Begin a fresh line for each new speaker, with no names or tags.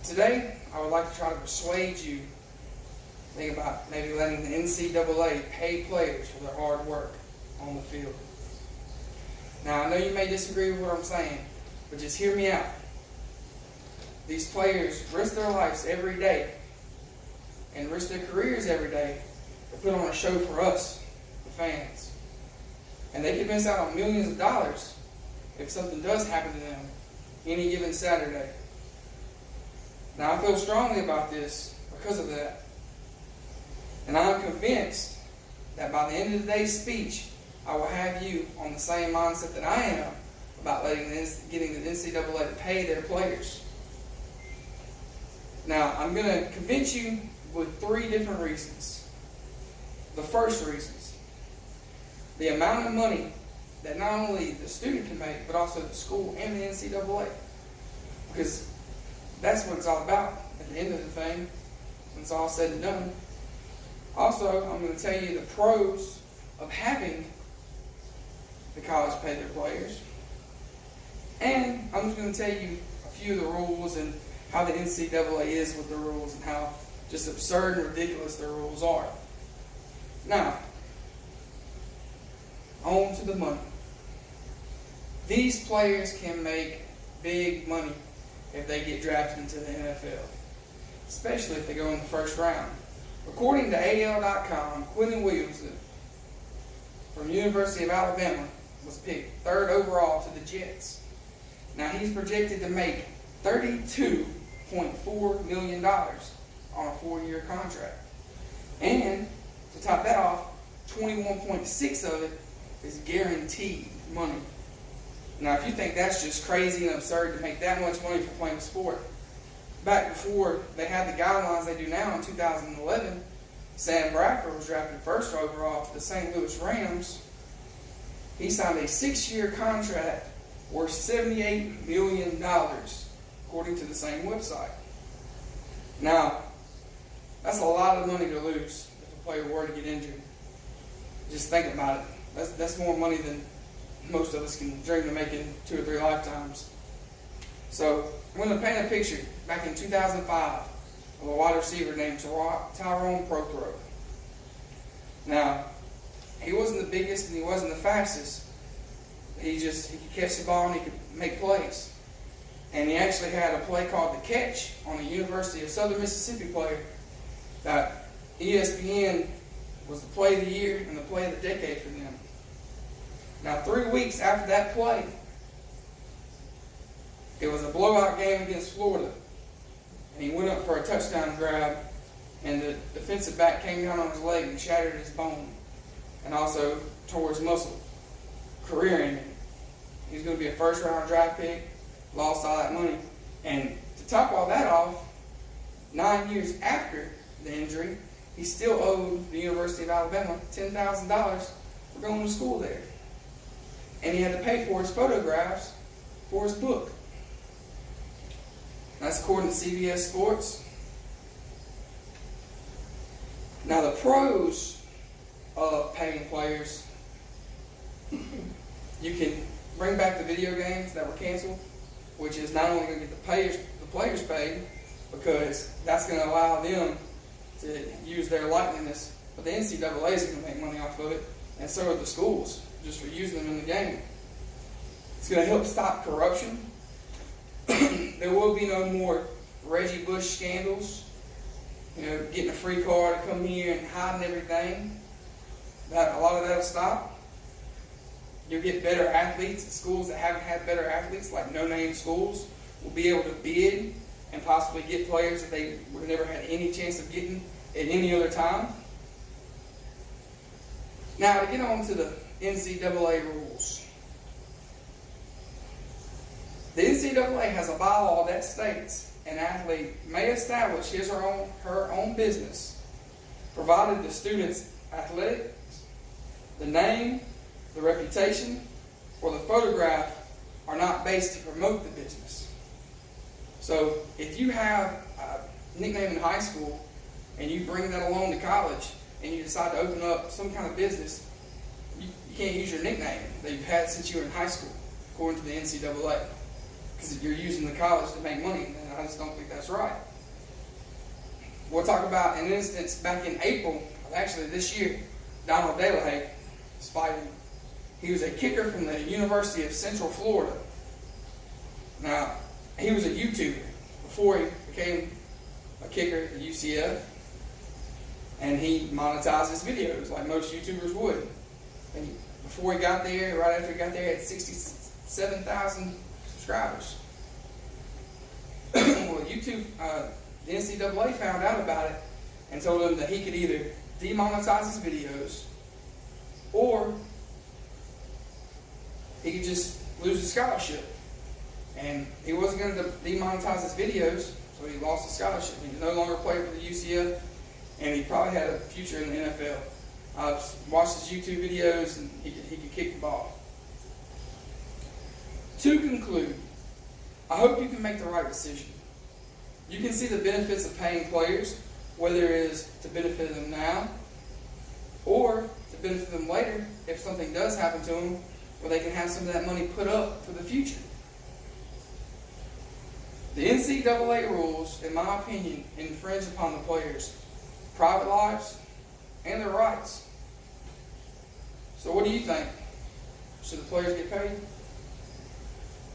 Today, I would like to try to persuade you to think about maybe letting the NCAA pay players for their hard work on the field. Now, I know you may disagree with what I'm saying, but just hear me out. These players risk their lives every day and risk their careers every day to put on a show for us, the fans. And they could miss out on millions of dollars if something does happen to them any given Saturday. Now, I feel strongly about this because of that. And I'm convinced that by the end of today's speech, I will have you on the same mindset that I am about getting the NCAA to pay their players. Now, I'm going to convince you with 3 different reasons. The first reason, the amount of money that not only the student can make, but also the school and the NCAA. Because that's what it's all about at the end of the thing, when it's all said and done. Also, I'm going to tell you the pros of having the college pay their players. And I'm just going to tell you a few of the rules and how the NCAA is with the rules and how just absurd and ridiculous their rules are. Now, on to the money. These players can make big money if they get drafted into the NFL, especially if they go in the first round. According to AL.com, Quinnen Williamson from University of Alabama was picked 3rd overall to the Jets. Now, he's projected to make $32.4 million on a 4-year contract. And to top that off, 21.6 of it is guaranteed money. Now, if you think that's just crazy and absurd to make that much money for playing a sport, back before they had the guidelines they do now in 2011, Sam Bradford was drafted 1st overall to the St. Louis Rams. He signed a 6-year contract worth $78 million, according to the same website. Now, that's a lot of money to lose if a player were to get injured. Just think about it. That's more money than most of us can dream of making 2 or 3 lifetimes. So, I'm going to paint a picture back in 2005 of a wide receiver named Tyrone Prothro. Now, he wasn't the biggest and he wasn't the fastest. He could catch the ball and he could make plays. And he actually had a play called The Catch on a University of Southern Mississippi player that ESPN was the play of the year and the play of the decade for them. Now, 3 weeks after that play, it was a blowout game against Florida. And he went up for a touchdown grab, and the defensive back came down on his leg and shattered his bone, and also tore his muscle. Career ending. He's going to be a 1st-round draft pick, lost all that money. And to top all that off, 9 years after the injury, he still owed the University of Alabama $10,000 for going to school there. And he had to pay for his photographs for his book. That's according to CBS Sports. Now, the pros of paying players, you can bring back the video games that were canceled, which is not only going to get the players paid, because that's going to allow them to use their likeness, but the NCAA is going to make money off of it, and so are the schools, just for using them in the game. It's going to help stop corruption. There will be no more Reggie Bush scandals, getting a free car to come here and hiding everything. A lot of that will stop. You'll get better athletes. Schools that haven't had better athletes, like no-name schools, will be able to bid and possibly get players that they would have never had any chance of getting at any other time. Now, to get on to the NCAA rules. The NCAA has a bylaw that states an athlete may establish his or her own business, provided the student's athletics, the name, the reputation, or the photograph are not based to promote the business. So if you have a nickname in high school and you bring that along to college and you decide to open up some kind of business, you can't use your nickname that you've had since you were in high school, according to the NCAA. because you're using the college to make money, and I just don't think that's right. We'll talk about an instance back in April, actually this year. Donald DeLay was fighting. He was a kicker from the University of Central Florida. Now, he was a YouTuber before he became a kicker at UCF, and he monetized his videos like most YouTubers would. And before he got there, right after he got there, he had 67,000 subscribers. Well, YouTube, the NCAA found out about it and told him that he could either demonetize his videos or he could just lose his scholarship. And he wasn't going to demonetize his videos, so he lost his scholarship. He no longer played for the UCF, and he probably had a future in the NFL. I've watched his YouTube videos, and he could kick the ball. To conclude, I hope you can make the right decision. You can see the benefits of paying players, whether it is to benefit them now or to benefit them later if something does happen to them, where they can have some of that money put up for the future. The NCAA rules, in my opinion, infringe upon the players' private lives and their rights. So what do you think? Should the players get paid?